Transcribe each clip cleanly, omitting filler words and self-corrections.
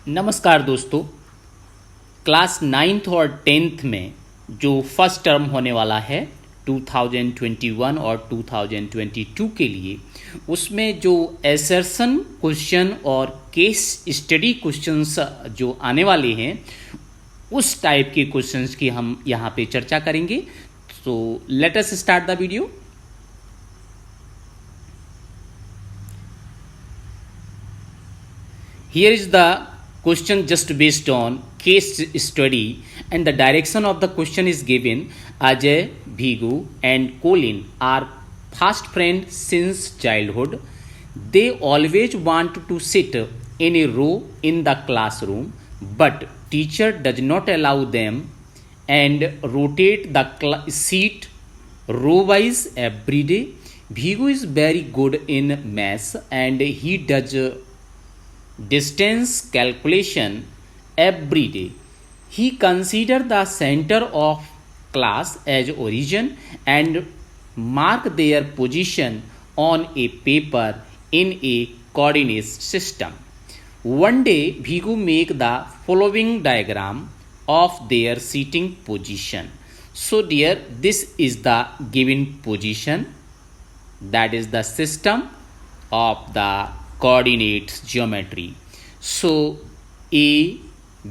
नमस्कार दोस्तों। Class 9th और 10th में जो फर्स्ट टर्म होने वाला है 2021 और 2022 के लिए, उसमें जो एसर्शन क्वेश्चन और केस स्टडी क्वेश्चंस जो आने वाले हैं, उस टाइप के क्वेश्चंस की हम यहाँ पे चर्चा करेंगे। तो let us start the video. Here is the question just based on case study, and the direction of the question is given. Ajay, Bhigu and Colin are fast friends since childhood. They always want to sit in a row in the classroom, but teacher does not allow them and rotate the seat row wise every day. Bhigu is very good in maths and he does distance calculation every day. He considered the center of class as origin and mark their position on a paper in a coordinate system. One day Bhigu make the following diagram of their seating position. So dear, this is the given position, that is the system of the coordinates geometry. So A,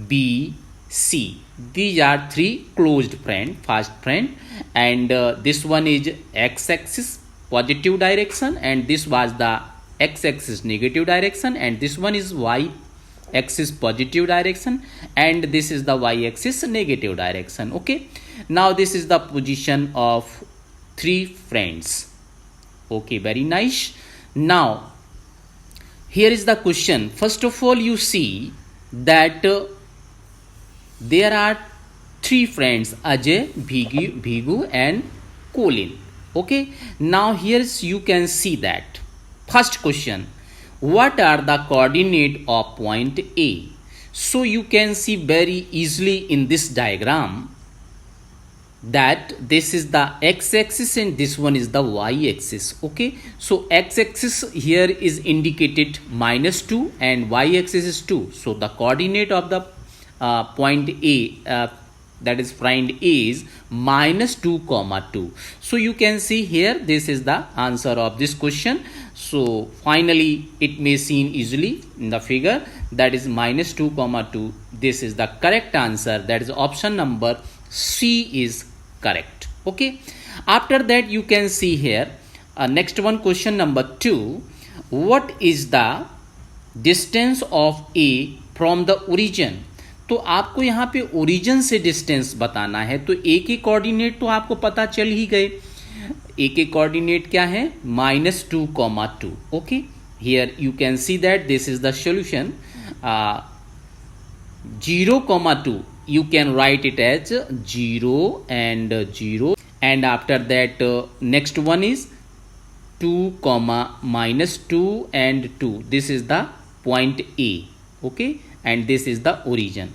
B, C, these are three closed friend, fast friend, and this one is x-axis positive direction, and this was the x-axis negative direction, and this one is y-axis positive direction, and this is the y-axis negative direction. Okay, now this is the position of three friends. Okay, very nice. Now here is the question. First of all, you see that there are three friends, Ajay, Bhigu and Colin. Okay, now here you can see that. First question, what are the coordinate of point A? So you can see very easily in this diagram that this is the x-axis and this one is the y-axis. Okay, so x-axis here is indicated -2 and y-axis is 2. So the coordinate of the point A, that is friend A, is -2, 2. So you can see here this is the answer of this question. So finally it may seen easily in the figure, that is -2, 2. This is the correct answer, that is option number C is correct. Okay, after that you can see here next one, question number 2. What is the distance of A from the origin? तो आपको यहाँ पे origin से distance बताना है। तो A के coordinate तो आपको पता चल ही गए। ए के कोऑर्डिनेट क्या है? -2, 2. Okay, here you can see that this is the solution. 0, 2, you can write it as 0 and 0, and after that next one is 2, -2 and 2. This is the point A. Okay, and this is the origin.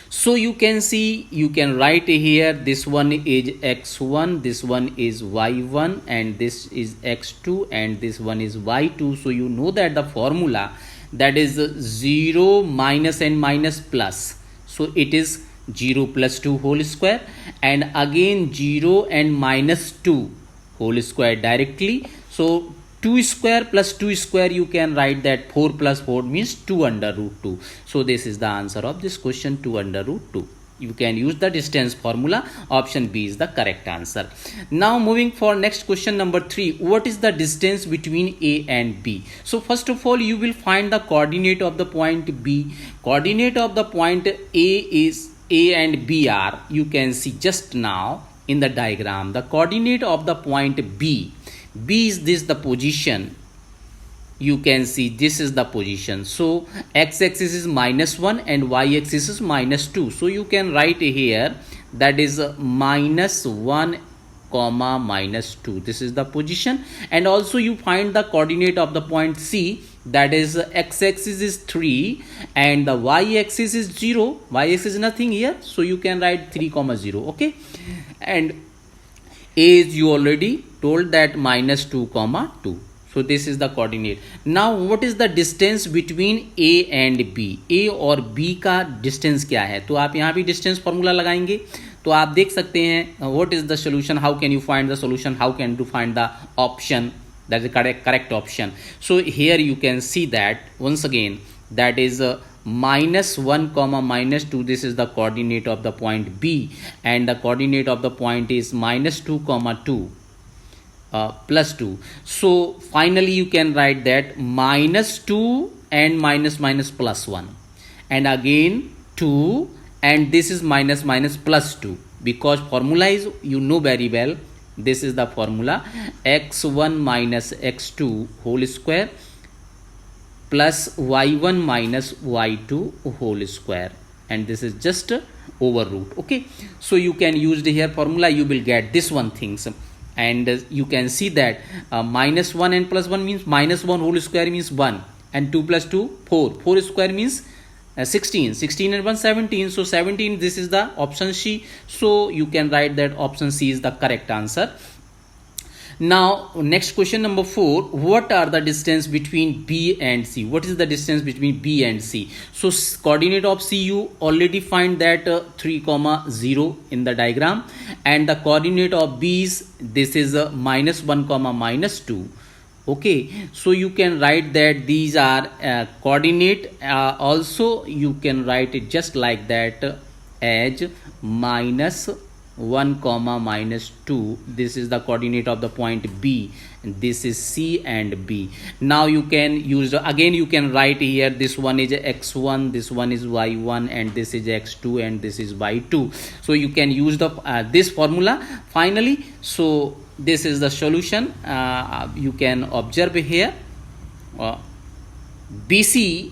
So you can see, you can write here, this one is x1, this one is y1, and this is x2, and this one is y2. So you know that the formula, that is 0 minus and minus plus. So it is 0 plus 2 whole square, and again 0 and -2 whole square directly. So 2 square plus 2 square, you can write that 4 plus 4 means 2 under root 2. So this is the answer of this question, 2 under root 2. You can use the distance formula. Option B is the correct answer. Now moving for next question number 3. What is the distance between A and B? So first of all, you will find the coordinate of the point B. Coordinate of the point A is, A and B are, you can see just now in the diagram, the coordinate of the point B. B is this the position. You can see this is the position. So x-axis is -1 and y-axis is -2. So you can write here, that is -1, -2. This is the position. And also you find the coordinate of the point C, that is x-axis is 3 and the y-axis is 0. Y-axis is nothing here, so you can write 3, 0. Okay, and A is, you already told that -2, 2. So this is the coordinate. Now what is the distance between A and B? A और B का distance क्या है? तो आप यहाँ भी distance formula लगाएंगे तो आप देख सकते हैं what is the solution, how can you find the solution, how can you find the option that is the correct option. So here you can see that once again that is minus 1 comma minus 2, this is the coordinate of the point B, and the coordinate of the point is minus 2 comma 2 plus 2. So finally you can write that minus 2 and minus minus plus 1, and again 2, and this is minus minus plus 2, because formula is, you know very well, this is the formula, x1 minus x2 whole square plus y1 minus y2 whole square, and this is just over root. Okay, so you can use the here formula, you will get this one things, and you can see that minus 1 and plus 1 means minus 1 whole square means 1, and 2 plus 2 4 square means 16 and 1 17, so 17, this is the option C. So you can write that option C is the correct answer. Now next question number 4, what are the distance between B and C? What is the distance between B and C? So coordinate of C, you already find that 3 comma 0 in the diagram, and the coordinate of B is, this is minus 1 comma minus 2. Okay, so you can write that these are coordinate, also you can write it just like that as minus 1 comma minus 2, this is the coordinate of the point B, and this is C and B. Now you can use, again you can write here, this one is x1, this one is y1, and this is x2, and this is y2. So you can use the this formula finally. So this is the solution. You can observe here BC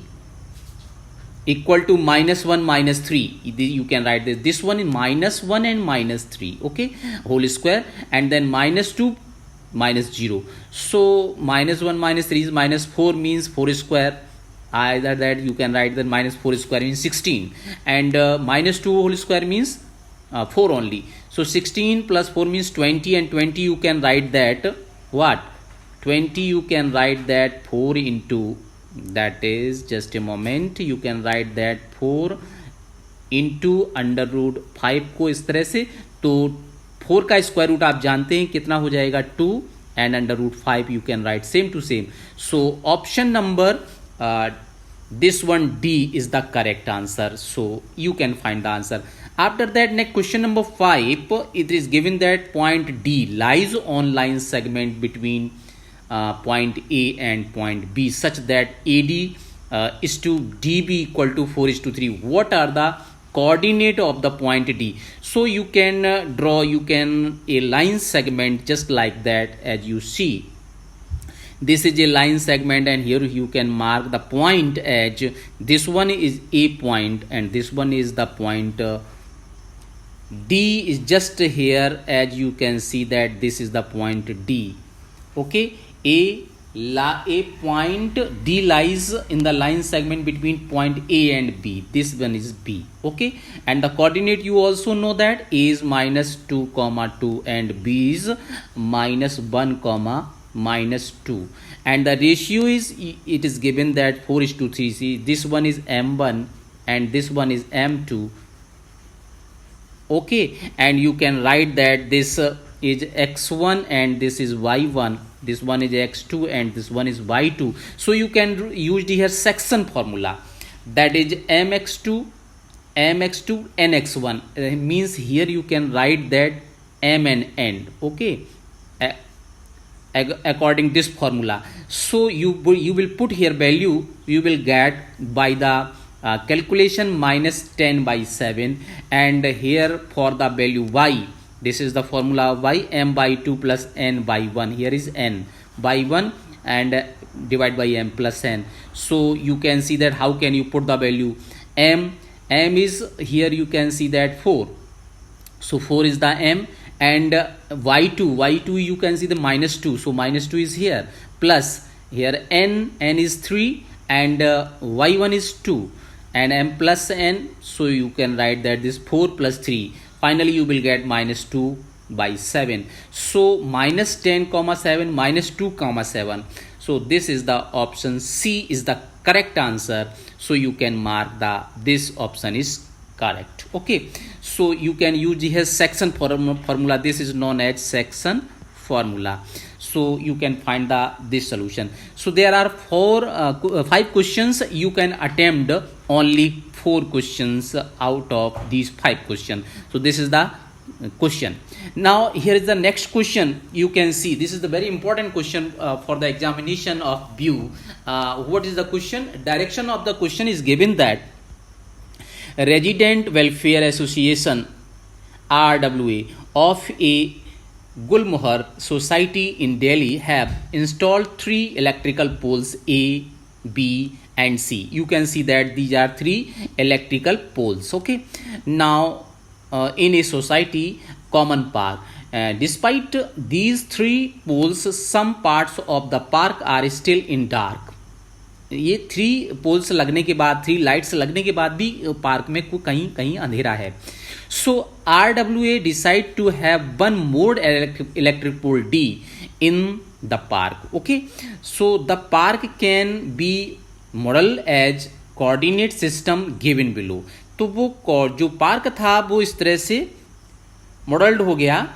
equal to minus 1 minus 3, you can write this one in minus 1 and minus 3, okay, whole square, and then minus 2 minus 0. So minus 1 minus 3 is minus 4 means 4 square, either that you can write that minus 4 square means 16, and minus 2 whole square means 4 only. So 16 plus 4 means 20, and 20 you can write that what, 20 you can write that 4 into, that is just a moment, you can write that 4 into under root 5 को इस तरह से, तो 4 का square root आप जानते हैं कितना हो जाएगा 2, and under root 5 you can write same to same. So option number this one D is the correct answer. So you can find the answer. After that, next question number 5, it is given that point D lies on line segment between point A and point B such that AD is to DB equal to 4:3. What are the coordinate of the point D? So you can draw, you can a line segment just like that, as you see. This is a line segment, and here you can mark the point edge. This one is A point, and this one is the point D is just here, as you can see that this is the point D. Okay, A point D lies in the line segment between point A and B. This one is B. Okay, and the coordinate you also know that A is minus 2 comma 2 and B is minus 1 comma minus 2, and the ratio is, it is given that 4:3. See, this one is M1 and this one is M2. Okay, and you can write that this is x1 and this is y1, this one is x2 and this one is y2. So you can use the here section formula, that is mx2 nx1. Means here you can write that m and n. Okay, according this formula. So you will put here value, you will get by the calculation minus 10 by 7, and here for the value y, this is the formula y, m by 2 plus n by 1. Here is n by 1 and divide by m plus n. So you can see that how can you put the value m is here, you can see that 4. So 4 is the m, and y2 you can see the minus 2. So minus 2 is here, plus here n is 3 and y1 is 2 and m plus n. So you can write that this 4 plus 3. Finally you will get minus 2 by 7. So minus 10 comma 7 minus 2 comma 7. So this is the option C is the correct answer. So you can mark this option is correct. Okay, so you can use here section formula. This is known as section formula. So you can find this solution. So there are 5 questions. You can attempt only 4 questions out of these 5 questions. So this is the question. Now here is the next question. You can see this is the very important question for the examination of BU. What is the question? Direction of the question is given that Resident Welfare Association RWA of a Gulmohar society in Delhi have installed 3 electrical poles A, B and C. You can see that these are 3 electrical poles. Okay, now in a society common park, despite these 3 poles, some parts of the park are still in dark. ये 3 poles लगने के बाद, 3 lights लगने के बाद भी park में कहीं कहीं अंधेरा है. So RWA decide to have 1 more electric pole D in the park. Okay, so the park can be modeled as coordinate system given below. तो वो जो पार्क था वो इस तरह से मॉडल्ड हो गया.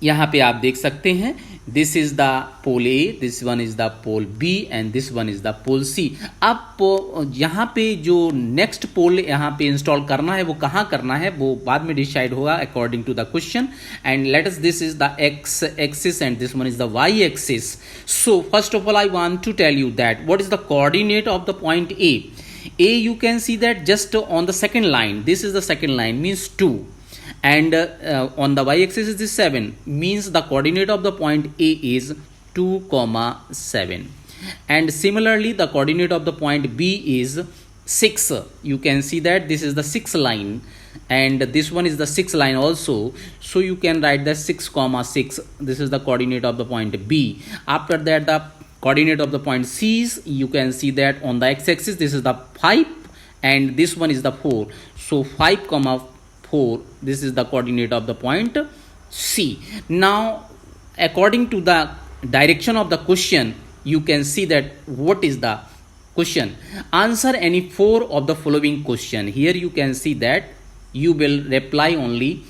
यहाँ पे आप देख सकते हैं, this is the pole A, this one is the pole B and this one is the pole C. अब यहाँ पे जो नेक्स्ट पोल यहाँ पे इंस्टॉल करना है वो कहाँ करना है वो बाद में डिसाइड होगा according to the question. And let us, this is the X axis and this one is the Y axis. So first of all I want to tell you that what is the coordinate of the point A. You can see that just on the second line, this is the second line, means 2, and on the y-axis is 7, means the coordinate of the point A is 2,7, and similarly the coordinate of the point B is 6. You can see that this is the 6th line and this one is the 6th line also. So you can write that 6,6. This is the coordinate of the point B. After that, the coordinate of the point C is, you can see that on the x-axis this is the 5 and this one is the 4. So 5,4, this is the coordinate of the point C. Now according to the direction of the question, you can see that what is the question. Answer any 4 of the following question. Here you can see that you will reply only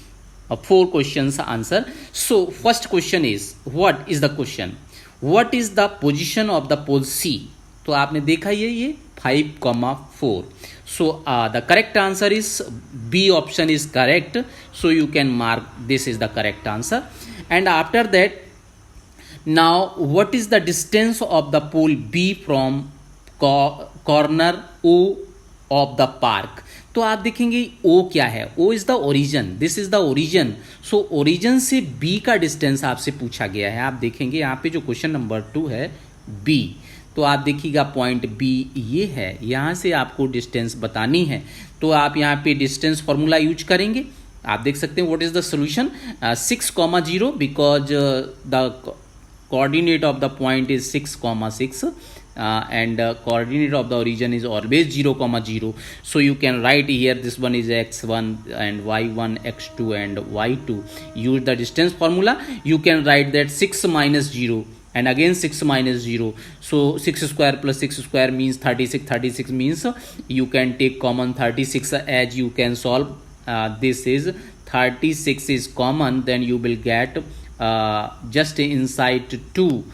4 questions answer. So first question is, what is the question? What is the position of the pole C? तो आपने देखा ये 5,4. So the correct answer is B option is correct. So you can mark this is the correct answer. And after that, now what is the distance of the pole B from corner O of the park? तो आप देखेंगे O क्या है. O is the origin, this is the origin. So origin से B का distance आपसे पूछा गया है. आप देखेंगे यहाँ पे जो क्वेश्चन नंबर 2 है B, तो आप देखिएगा पॉइंट B ये है, यहाँ से आपको डिस्टेंस बतानी है. तो आप यहाँ पे डिस्टेंस फॉर्मूला यूज करेंगे. आप देख सकते हैं what is the solution. 6,0 because the coordinate of the point is 6,6 and coordinate of the origin is always 0,0. So you can write here this one is x1 and y1, x2 and y2. Use the distance formula. You can write that 6 minus 0 and again 6 minus 0. So 6 square plus 6 square means 36. 36 means you can take common 36 as you can solve. This is 36 is common, then you will get just inside 2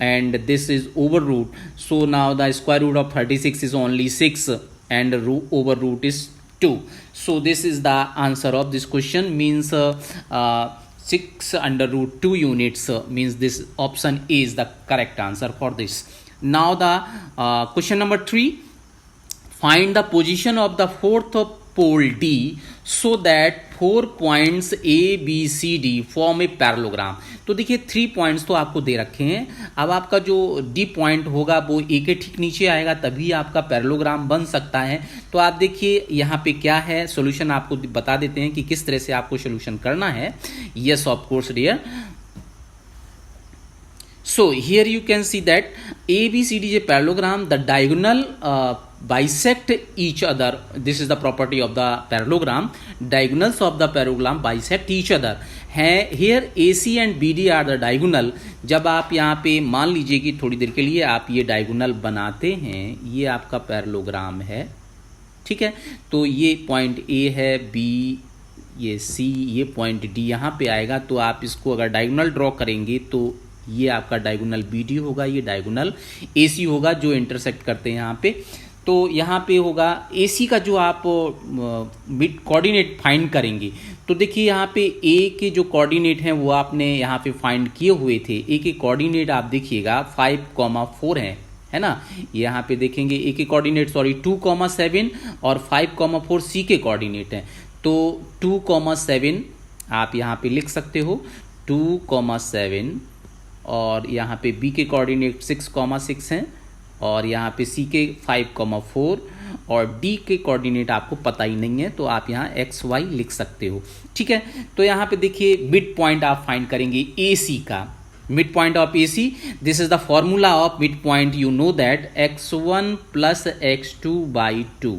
and this is over root. So now the square root of 36 is only 6 and over root is 2. So this is the answer of this question, means 6 under root 2 units, means this option A is the correct answer for this. Now the question number 3, find the position of the fourth pole D so that 4 points A, B, C, D form a parallelogram. तो देखिए 3 points तो आपको दे रखे हैं. अब आपका जो D point होगा वो A के ठीक नीचे आएगा, तभी आपका पैरेललोग्राम बन सकता है. तो आप देखिए यहाँ पे क्या है, सॉल्यूशन आपको बता देते हैं कि किस तरह से आपको सॉल्यूशन करना है. Yes of course dear. So here you can see that ABCD is a parallelogram. The diagonal bisect each other. This is the property of the parallelogram. Diagonals of the parallelogram bisect each other. Here AC and BD are the diagonal. जब आप यहाँ पे मान लीजिए कि थोड़ी देर के लिए आप ये डायगोनल बनाते हैं, ये आपका पैरेललोग्राम है, ठीक है। तो ये पॉइंट A है, B, ये C, ये पॉइंट D यहाँ पे आएगा। तो आप इसको अगर डायगोनल ड्रॉ करेंगे तो ये आपका डायगोनल BD होगा, ये डायगोनल AC होगा जो इंटरसेक्ट करते हैं यहाँ पे। तो यहाँ पे होगा AC का जो आप मिड कोऑर्डिनेट फाइंड करेंगे। तो देखिए यहाँ पे A के जो कोऑर्डिनेट हैं वो आपने यहाँ पे फाइंड किए हुए थे। A के कोऑर्डिनेट आप देखिएगा 5,4 हैं, है ना। यहाँ पे देखेंगे A के कोऑर्डिनेट 2,7 और 5,4 C के कोऑर्डिनेट हैं। तो 2,7 आप यहाँ पे लिख सकते हो, 2,7, और यहाँ पे B के कोऑर्डिनेट 6,6 हैं, और यहाँ पे C के 5,4, और D के कोऑर्डिनेट आपको पता ही नहीं है तो आप यहाँ XY लिख सकते हो, ठीक है। तो यहाँ पे देखिए मिड पॉइंट आप फाइंड करेंगे AC का, mid point of AC। This is the formula of mid point, you know that x1 plus x2 by 2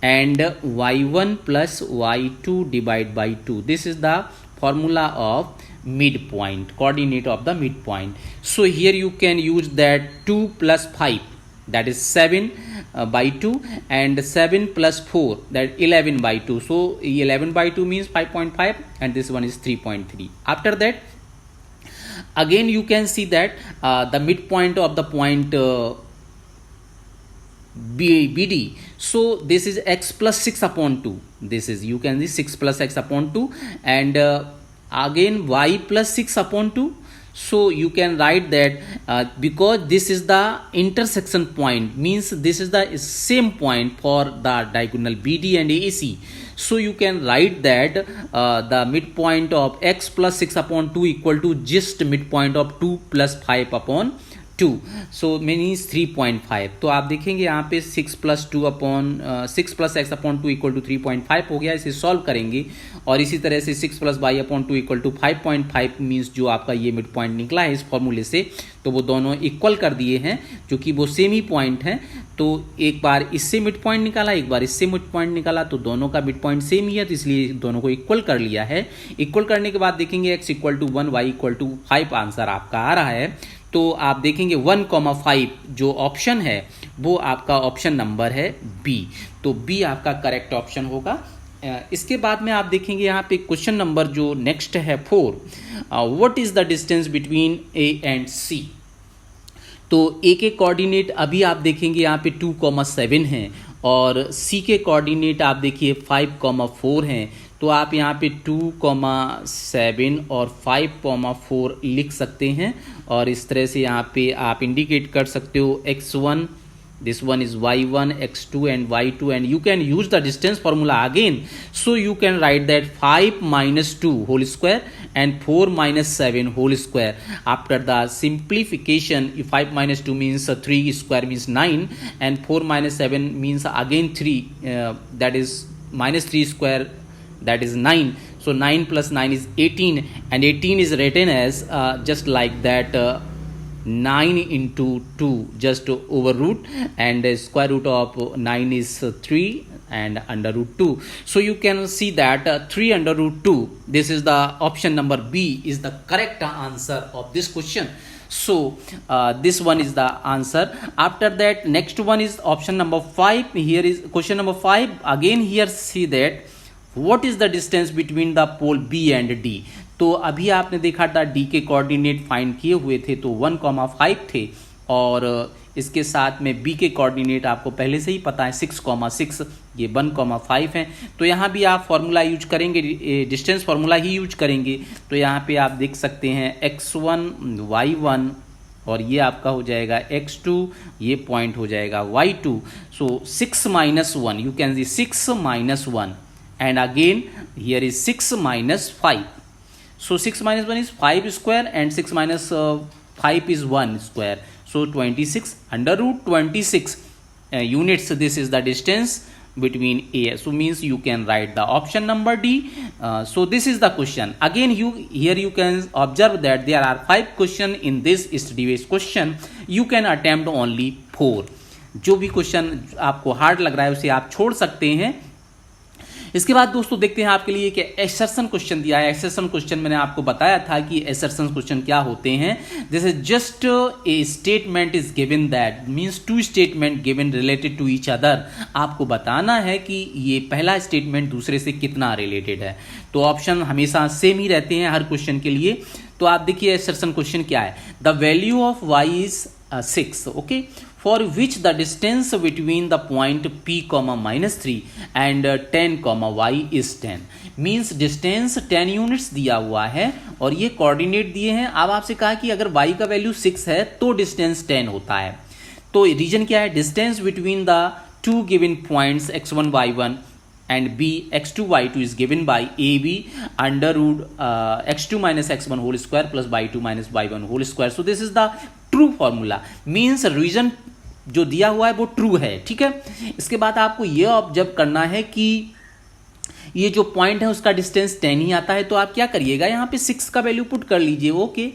and y1 plus y2 divided by 2. This is the formula of midpoint, coordinate of the midpoint. So here you can use that 2 plus 5, that is 7 by 2, and 7 plus 4, that 11 by 2. So 11 by 2 means 5.5 and this one is 3.3. After that again you can see that the midpoint of the point BD. So this is x plus 6 upon 2. This is, you can see 6 plus x upon 2, and again y plus 6 upon 2. So you can write that because this is the intersection point, means this is the same point for the diagonal BD and AC. So you can write that the midpoint of x plus 6 upon 2 equal to just midpoint of 2 plus 5 upon 2. So means 3.5. तो आप देखेंगे यहाँ पे 6 plus 2 upon 6 plus X upon 2 equal to 3.5 हो गया। इसे solve करेंगे और इसी तरह से 6 plus Y upon 2 equal to 5.5 means जो आपका ये मिड पॉइंट निकला है इस फॉर्मूले से, तो वो दोनों इक्वल कर दिए हैं क्योंकि वो सेम ही पॉइंट हैं। तो एक बार इससे मिड पॉइंट निकाला, एक बार इससे मिड पॉइंट निकाला, तो दोनों का मिड पॉइंट सेम ही है, तो इसलिए दोनों को इक्वल कर लिया है। इक्वल करने के बाद देखेंगे x equal to 1, y equal to 5 answer आपका आ रहा है। तो आप देखेंगे 1,5 जो ऑप्शन है वो आपका ऑप्शन नंबर है बी, तो बी आपका करेक्ट ऑप्शन होगा। इसके बाद में आप देखेंगे यहाँ पे क्वेश्चन नंबर जो नेक्स्ट है 4, what is the distance between A and C. तो ए के कोऑर्डिनेट अभी आप देखेंगे यहाँ पे 2,7 हैं और सी के कोऑर्डिनेट आप देखिए 5,4 हैं। तो आप यहाँ पे 2,7 और 5,4 लिख सकते हैं और इस तरह से यहाँ पे आप इंडिकेट कर सकते हो x1, this one is y1, x2 and y2, and you can use the distance formula again. So you can write that 5 minus 2 whole square and 4 minus 7 whole square. After the simplification, 5 minus 2 means 3 square means 9, and 4 minus 7 means again 3, that is minus 3 square, that is 9. So 9 plus 9 is 18, and 18 is written as just like that 9 into 2 just over root, and the square root of 9 is 3 and under root 2. So you can see that 3 under root 2, this is the option number B is the correct answer of this question. So this one is the answer. After that next one is option number 5. Here is question number 5. Again here see that what is the distance between the pole B and D. तो अभी आपने देखा था D के coordinate find किए हुए थे तो 1,5 थे, और इसके साथ में B के कोऑर्डिनेट आपको पहले से ही पता है 6,6, ये 1,5 हैं। तो यहाँ भी आप फॉर्मूला यूज करेंगे, डिस्टेंस फार्मूला ही यूज करेंगे। तो यहाँ पे आप देख सकते हैं x1 y1 और ये आपका हो जाएगा x2, ये पॉइंट हो जाएगा y2। So 6 minus 1, you can see 6 minus 1, and again here is 6 minus 5. So 6 minus 1 is 5 square and 6 minus 5 is 1 square. So 26 under root 26 units. This is the distance between A. So means you can write the option number D. So this is the question. Again here you can observe that there are 5 questions in this study based question. You can attempt only 4. जो भी question आपको hard लग रहा है उसे आप छोड़ सकते हैं। इसके बाद दोस्तों देखते हैं आपके लिए कि एसर्शन क्वेश्चन दिया है। एसर्शन क्वेश्चन मैंने आपको बताया था कि एसर्शन क्वेश्चन क्या होते हैं। जैसे just a statement is given that means two statement given related to each other. आपको बताना है कि ये पहला स्टेटमेंट दूसरे से कितना रिलेटेड है। तो ऑप्शन हमेशा सेम ही रहते हैं हर क्वेश्चन के लिए। तो आप देखिए एसर्शन क्वेश्चन क्या है। The value of y is 6, okay, for which the distance between the point p comma -3 and 10 comma y is 10 means distance 10 units दिया हुआ है और ये कोऑर्डिनेट दिए हैं। अब आपसे कहा कि अगर y का वैल्यू 6 है तो डिस्टेंस 10 होता है। तो रीजन क्या है, distance between the two given points x1 y1 and b x2 y2 is given by ab under root x2 minus x1 whole square plus y2 minus y1 whole square. So this is the true formula means reason जो दिया हुआ है वो true है, ठीक है। इसके बाद आपको ये ऑब्जर्व करना है कि ये जो पॉइंट है उसका डिस्टेंस 10 ही आता है। तो आप क्या करिएगा, यहाँ पे 6 का वैल्यू पुट कर लीजिए, ओके,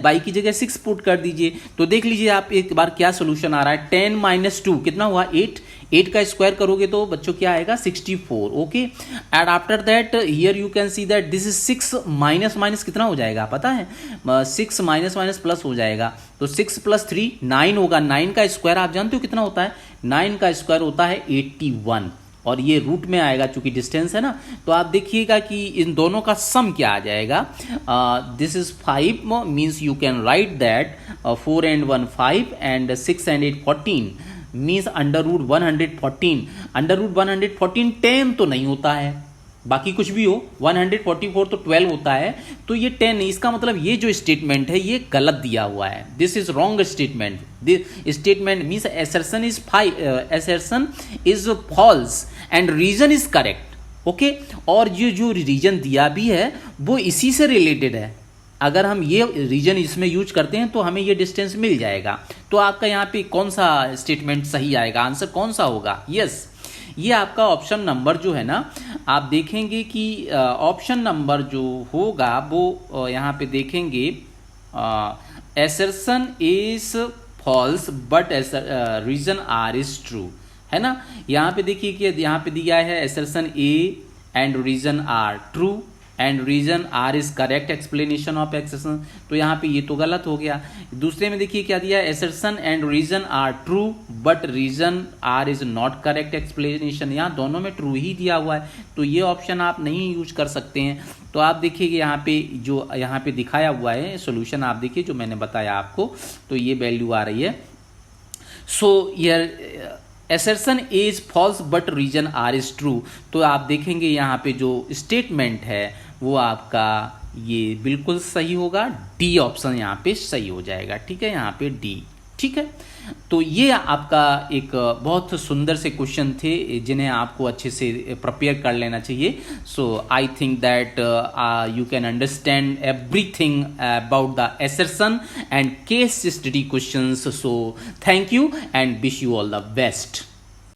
बाई की जगह 6 पुट कर दीजिए। तो देख लीजिए आप एक बार क्या सोल्यूशन आ रहा है। 10 माइनस 2 कितना हुआ, 8। 8 का स्क्वायर करोगे तो बच्चों क्या आएगा, 64, okay. And after that here you can see that this is 6 minus minus कितना हो जाएगा पता है, 6 माइनस माइनस प्लस हो जाएगा। तो 6 प्लस 3 9 होगा। 9 का स्क्वायर आप जानते हो कितना होता है, 9 का स्क्वायर होता है 81 और ये रूट में आएगा चूंकि डिस्टेंस है ना। तो आप देखिएगा कि इन दोनों का सम क्या आ जाएगा। This is 5 means you can write that 4 and 1 5 and 6 and 8 14 means under root 114। Under root 114 10 तो नहीं होता है, बाकी कुछ भी हो, 144 तो 12 होता है, तो ये 10 नहीं। इसका मतलब ये जो स्टेटमेंट है ये गलत दिया हुआ है। This is wrong statement. This statement means assertion is false and reason is correct, okay. और ये जो रीजन दिया भी है वो इसी से रिलेटेड है। अगर हम ये रीजन इसमें यूज करते हैं तो हमें ये डिस्टेंस मिल जाएगा। तो आपका यहाँ पे कौन सा स्टेटमेंट सही आएगा, आंसर कौन सा होगा, यस ये आपका ऑप्शन नंबर जो है ना, आप देखेंगे कि ऑप्शन नंबर जो होगा वो यहाँ पे देखेंगे assertion is false but reason R is true, है ना। यहाँ पे देखिए कि यहाँ पे दिया है assertion A and reason R true and reason R is correct explanation of assertion। तो यहाँ पे ये तो गलत हो गया। दूसरे में देखिए क्या दिया है, assertion and reason R true but reason R is not correct explanation. यहाँ दोनों में ट्रू ही दिया हुआ है, तो ये ऑप्शन आप नहीं यूज कर सकते हैं। तो आप देखिए कि यहाँ पे जो यहाँ पे दिखाया हुआ है सोल्यूशन, आप देखिए जो मैंने बताया आपको, तो ये वैल्यू आ रही है। So your assertion is false but reason R is true. तो आप देखेंगे यहाँ पे जो स्टेटमेंट है वो आपका ये बिल्कुल सही होगा, डी ऑप्शन यहाँ पे सही हो जाएगा, ठीक है, यहाँ पे डी, ठीक है। तो ये आपका एक बहुत सुंदर से क्वेश्चन थे जिन्हें आपको अच्छे से प्रिपेयर कर लेना चाहिए। So I think that you can understand everything about the assertion and case study questions. So thank you and wish you all the best.